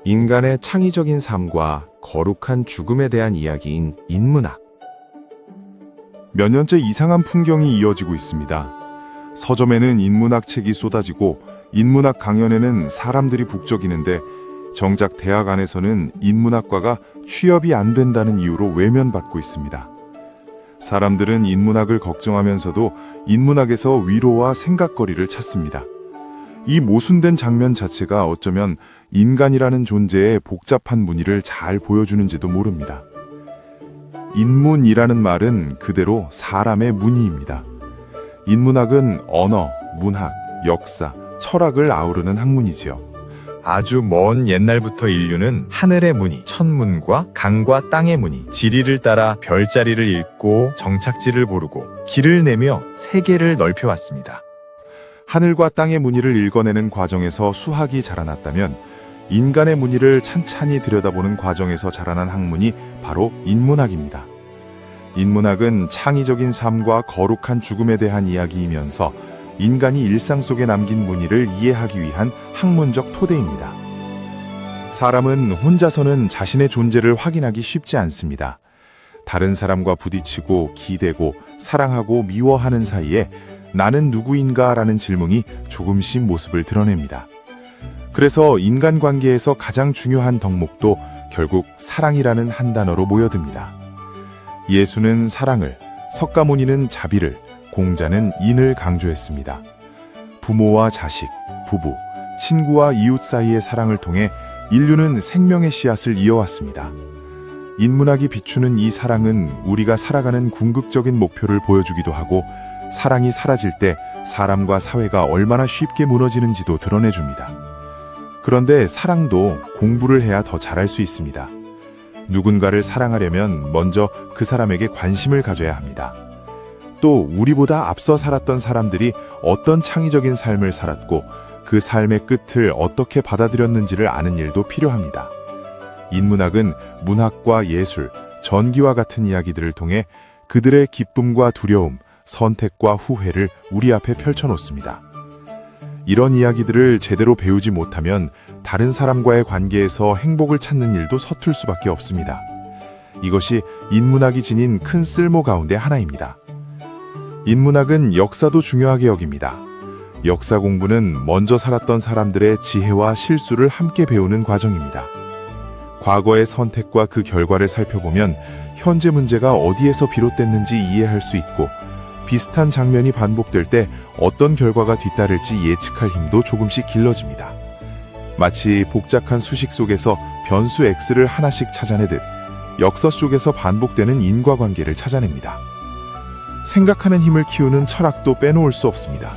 인간의 창의적인 삶과 거룩한 죽음에 대한 이야기인 인문학. 몇 년째 이상한 풍경이 이어지고 있습니다. 서점에는 인문학 책이 쏟아지고 인문학 강연에는 사람들이 북적이는데 정작 대학 안에서는 인문학과가 취업이 안 된다는 이유로 외면받고 있습니다. 사람들은 인문학을 걱정하면서도 인문학에서 위로와 생각거리를 찾습니다. 이 모순된 장면 자체가 어쩌면 인간이라는 존재의 복잡한 무늬를 잘 보여주는지도 모릅니다. 인문이라는 말은 그대로 사람의 무늬입니다. 인문학은 언어, 문학, 역사, 철학을 아우르는 학문이지요. 아주 먼 옛날부터 인류는 하늘의 무늬, 천문과 강과 땅의 무늬, 지리를 따라 별자리를 읽고 정착지를 고르고 길을 내며 세계를 넓혀왔습니다. 하늘과 땅의 무늬를 읽어내는 과정에서 수학이 자라났다면 인간의 무늬를 찬찬히 들여다보는 과정에서 자라난 학문이 바로 인문학입니다. 인문학은 창의적인 삶과 거룩한 죽음에 대한 이야기이면서 인간이 일상 속에 남긴 무늬를 이해하기 위한 학문적 토대입니다. 사람은 혼자서는 자신의 존재를 확인하기 쉽지 않습니다. 다른 사람과 부딪히고 기대고 사랑하고 미워하는 사이에 나는 누구인가라는 질문이 조금씩 모습을 드러냅니다. 그래서 인간관계에서 가장 중요한 덕목도 결국 사랑이라는 한 단어로 모여듭니다. 예수는 사랑을, 석가모니는 자비를, 공자는 인을 강조했습니다. 부모와 자식, 부부, 친구와 이웃 사이의 사랑을 통해 인류는 생명의 씨앗을 이어왔습니다. 인문학이 비추는 이 사랑은 우리가 살아가는 궁극적인 목표를 보여주기도 하고 사랑이 사라질 때 사람과 사회가 얼마나 쉽게 무너지는지도 드러내줍니다. 그런데 사랑도 공부를 해야 더 잘할 수 있습니다. 누군가를 사랑하려면 먼저 그 사람에게 관심을 가져야 합니다. 또 우리보다 앞서 살았던 사람들이 어떤 창의적인 삶을 살았고 그 삶의 끝을 어떻게 받아들였는지를 아는 일도 필요합니다. 인문학은 문학과 예술, 전기와 같은 이야기들을 통해 그들의 기쁨과 두려움, 선택과 후회를 우리 앞에 펼쳐놓습니다. 이런 이야기들을 제대로 배우지 못하면 다른 사람과의 관계에서 행복을 찾는 일도 서툴 수밖에 없습니다. 이것이 인문학이 지닌 큰 쓸모 가운데 하나입니다. 인문학은 역사도 중요하게 여깁니다. 역사 공부는 먼저 살았던 사람들의 지혜와 실수를 함께 배우는 과정입니다. 과거의 선택과 그 결과를 살펴보면 현재 문제가 어디에서 비롯됐는지 이해할 수 있고 비슷한 장면이 반복될 때 어떤 결과가 뒤따를지 예측할 힘도 조금씩 길러집니다. 마치 복잡한 수식 속에서 변수 x를 하나씩 찾아내듯 역사 속에서 반복되는 인과관계를 찾아냅니다. 생각하는 힘을 키우는 철학도 빼놓을 수 없습니다.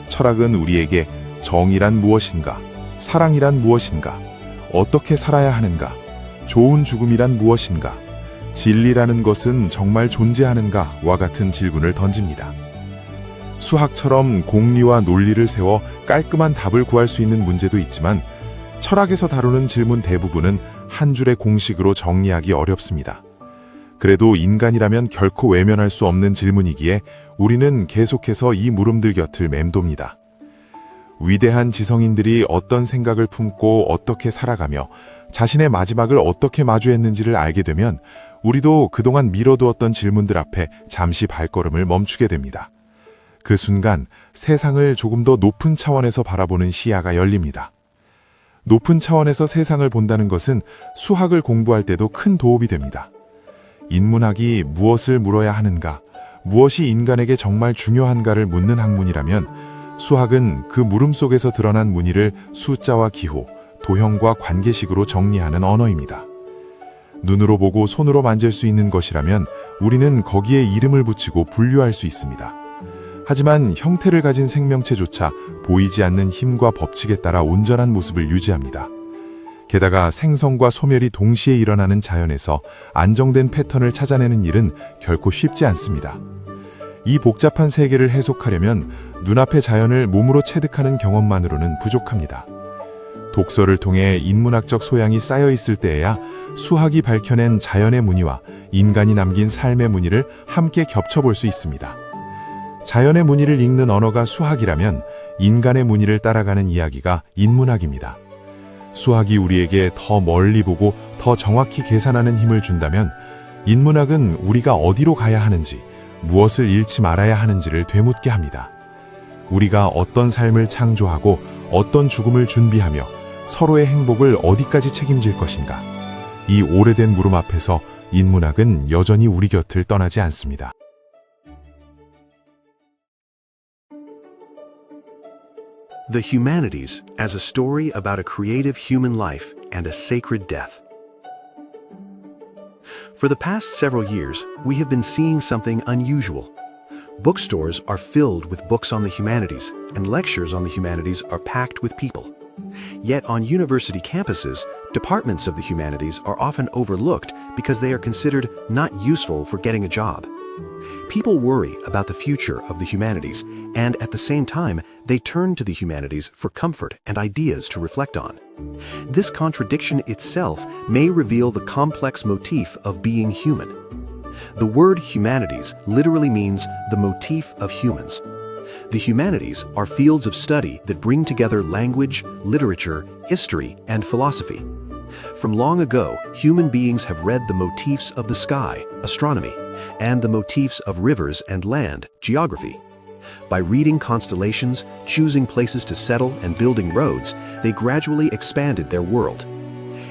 철학은 우리에게 정의란 무엇인가, 사랑이란 무엇인가, 어떻게 살아야 하는가, 좋은 죽음이란 무엇인가, 진리라는 것은 정말 존재하는가와 같은 질문을 던집니다. 수학처럼 공리와 논리를 세워 깔끔한 답을 구할 수 있는 문제도 있지만 철학에서 다루는 질문 대부분은 한 줄의 공식으로 정리하기 어렵습니다. 그래도 인간이라면 결코 외면할 수 없는 질문이기에 우리는 계속해서 이 물음들 곁을 맴돕니다. 위대한 지성인들이 어떤 생각을 품고 어떻게 살아가며 자신의 마지막을 어떻게 마주했는지를 알게 되면 우리도 그동안 미뤄두었던 질문들 앞에 잠시 발걸음을 멈추게 됩니다. 그 순간 세상을 조금 더 높은 차원에서 바라보는 시야가 열립니다. 높은 차원에서 세상을 본다는 것은 수학을 공부할 때도 큰 도움이 됩니다. 인문학이 무엇을 물어야 하는가, 무엇이 인간에게 정말 중요한가를 묻는 학문이라면 수학은 그 물음 속에서 드러난 무늬를 숫자와 기호, 도형과 관계식으로 정리하는 언어입니다. 눈으로 보고 손으로 만질 수 있는 것이라면 우리는 거기에 이름을 붙이고 분류할 수 있습니다. 하지만 형태를 가진 생명체조차 보이지 않는 힘과 법칙에 따라 온전한 모습을 유지합니다. 게다가 생성과 소멸이 동시에 일어나는 자연에서 안정된 패턴을 찾아내는 일은 결코 쉽지 않습니다. 이 복잡한 세계를 해석하려면 눈앞의 자연을 몸으로 체득하는 경험만으로는 부족합니다. 독서를 통해 인문학적 소양이 쌓여 있을 때에야 수학이 밝혀낸 자연의 무늬와 인간이 남긴 삶의 무늬를 함께 겹쳐볼 수 있습니다. 자연의 무늬를 읽는 언어가 수학이라면 인간의 무늬를 따라가는 이야기가 인문학입니다. 수학이 우리에게 더 멀리 보고 더 정확히 계산하는 힘을 준다면 인문학은 우리가 어디로 가야 하는지, 무엇을 잃지 말아야 하는지를 되묻게 합니다. 우리가 어떤 삶을 창조하고 어떤 죽음을 준비하며 서로의 행복을 어디까지 책임질 것인가? 이 오래된 물음 앞에서 인문학은 여전히 우리 곁을 떠나지 않습니다. The Humanities as a story about a creative human life and a sacred death. For the past several years, we have been seeing something unusual. Bookstores are filled with books on the humanities, and lectures on the humanities are packed with people. Yet on university campuses, departments of the humanities are often overlooked because they are considered not useful for getting a job. People worry about the future of the humanities, and at the same time, they turn to the humanities for comfort and ideas to reflect on. This contradiction itself may reveal the complex motif of being human. The word humanities literally means the motif of humans. The humanities are fields of study that bring together language, literature, history, and philosophy. From long ago, human beings have read the motifs of the sky, astronomy, and the motifs of rivers and land, geography. By reading constellations, choosing places to settle, and building roads, they gradually expanded their world.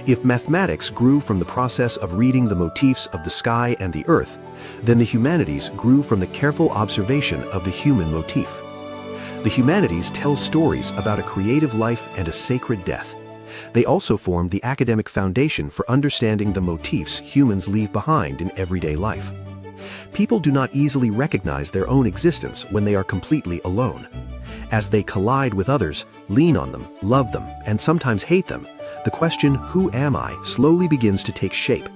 If mathematics grew from the process of reading the motifs of the sky and the earth, then the humanities grew from the careful observation of the human motif. The humanities tell stories about a creative life and a sacred death. They also form the academic foundation for understanding the motifs humans leave behind in everyday life. People do not easily recognize their own existence when they are completely alone. As they collide with others, lean on them, love them, and sometimes hate them, the question, "Who am I?" slowly begins to take shape.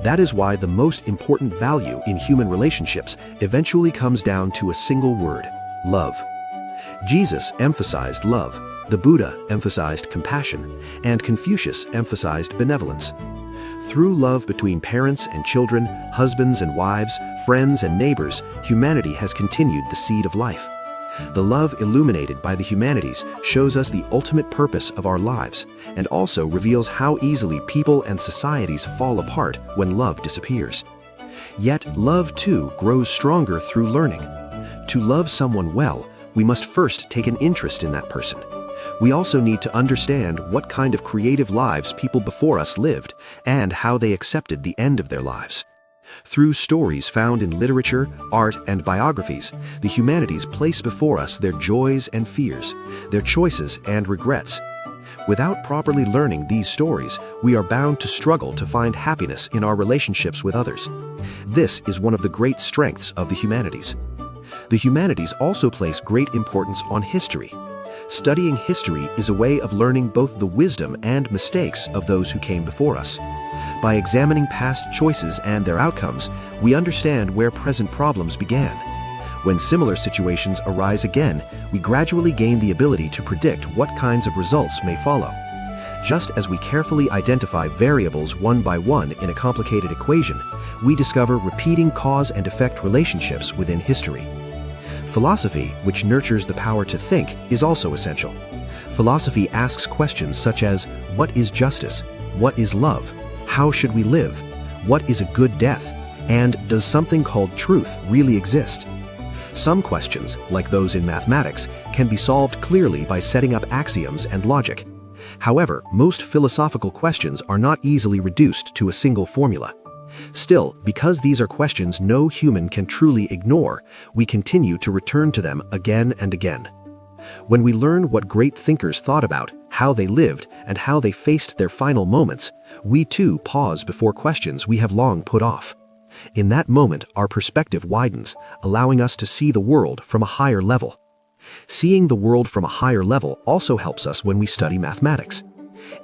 That is why the most important value in human relationships eventually comes down to a single word: love. Jesus emphasized love, the Buddha emphasized compassion, and Confucius emphasized benevolence. Through love between parents and children, husbands and wives, friends and neighbors, humanity has continued the seed of life. The love illuminated by the humanities shows us the ultimate purpose of our lives, and also reveals how easily people and societies fall apart when love disappears. Yet love too grows stronger through learning. To love someone well, we must first take an interest in that person. We also need to understand what kind of creative lives people before us lived, and how they accepted the end of their lives. Through stories found in literature, art, and biographies, the humanities place before us their joys and fears, their choices and regrets. Without properly learning these stories, we are bound to struggle to find happiness in our relationships with others. This is one of the great strengths of the humanities. The humanities also place great importance on history. Studying history is a way of learning both the wisdom and mistakes of those who came before us. By examining past choices and their outcomes, we understand where present problems began. When similar situations arise again, we gradually gain the ability to predict what kinds of results may follow. Just as we carefully identify variables one by one in a complicated equation, we discover repeating cause and effect relationships within history. Philosophy, which nurtures the power to think, is also essential. Philosophy asks questions such as, what is justice? What is love? How should we live? What is a good death? And does something called truth really exist? Some questions, like those in mathematics, can be solved clearly by setting up axioms and logic. However, most philosophical questions are not easily reduced to a single formula. Still, because these are questions no human can truly ignore, we continue to return to them again and again. When we learn what great thinkers thought about, how they lived, and how they faced their final moments, we too pause before questions we have long put off. In that moment, our perspective widens, allowing us to see the world from a higher level. Seeing the world from a higher level also helps us when we study mathematics.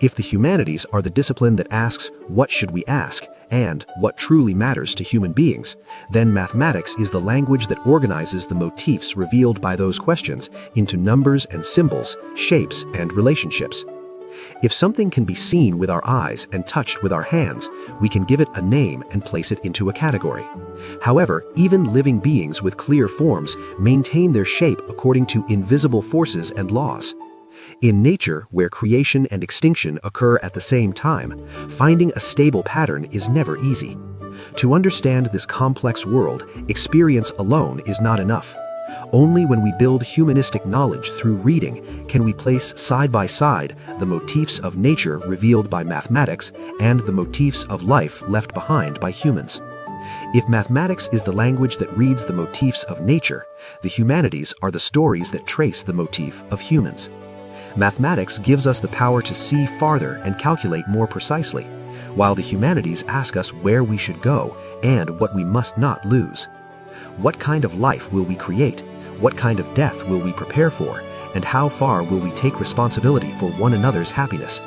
If the humanities are the discipline that asks, what should we ask, and what truly matters to human beings, then mathematics is the language that organizes the motifs revealed by those questions into numbers and symbols, shapes, and relationships. If something can be seen with our eyes and touched with our hands, we can give it a name and place it into a category. However, even living beings with clear forms maintain their shape according to invisible forces and laws. In nature, where creation and extinction occur at the same time, finding a stable pattern is never easy. To understand this complex world, experience alone is not enough. Only when we build humanistic knowledge through reading can we place side by side the motifs of nature revealed by mathematics and the motifs of life left behind by humans. If mathematics is the language that reads the motifs of nature, the humanities are the stories that trace the motif of humans. Mathematics gives us the power to see farther and calculate more precisely, while the humanities ask us where we should go and what we must not lose. What kind of life will we create? What kind of death will we prepare for? And how far will we take responsibility for one another's happiness?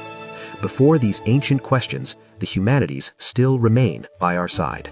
Before these ancient questions, the humanities still remain by our side.